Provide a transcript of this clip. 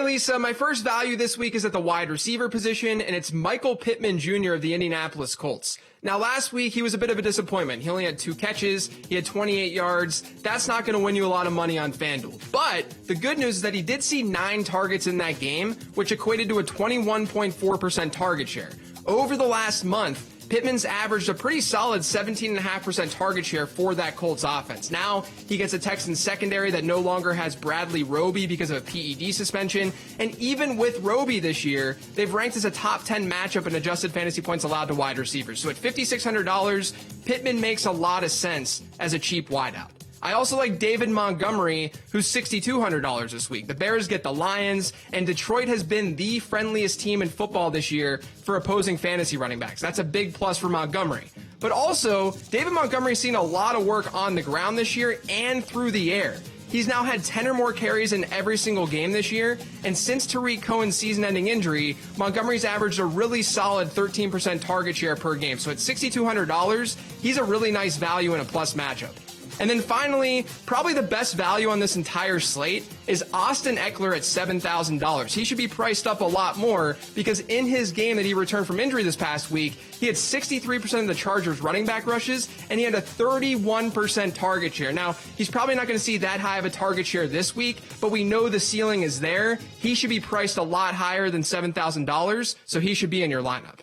Lisa, my first value this week is at the wide receiver position, and it's Michael Pittman Jr. of the Indianapolis Colts. Now, last week, he was a bit of a disappointment. He only had 2 catches. He had 28 yards. That's not going to win you a lot of money on FanDuel. But the good news is that he did see 9 targets in that game, which equated to a 21.4% target share. Over the last month, Pittman's averaged a pretty solid 17.5% target share for that Colts offense. Now he gets a Texans secondary that no longer has Bradley Roby because of a PED suspension. And even with Roby this year, they've ranked as a top 10 matchup in adjusted fantasy points allowed to wide receivers. So at $5,600, Pittman makes a lot of sense as a cheap wideout. I also like David Montgomery, who's $6,200 this week. The Bears get the Lions, and Detroit has been the friendliest team in football this year for opposing fantasy running backs. That's a big plus for Montgomery. But also, David Montgomery's seen a lot of work on the ground this year and through the air. He's now had 10 or more carries in every single game this year, and since Tariq Cohen's season-ending injury, Montgomery's averaged a really solid 13% target share per game. So at $6,200, he's a really nice value in a plus matchup. And then finally, probably the best value on this entire slate is Austin Ekeler at $7,000. He should be priced up a lot more because in his game that he returned from injury this past week, he had 63% of the Chargers running back rushes, and he had a 31% target share. Now, he's probably not going to see that high of a target share this week, but we know the ceiling is there. He should be priced a lot higher than $7,000, so he should be in your lineup.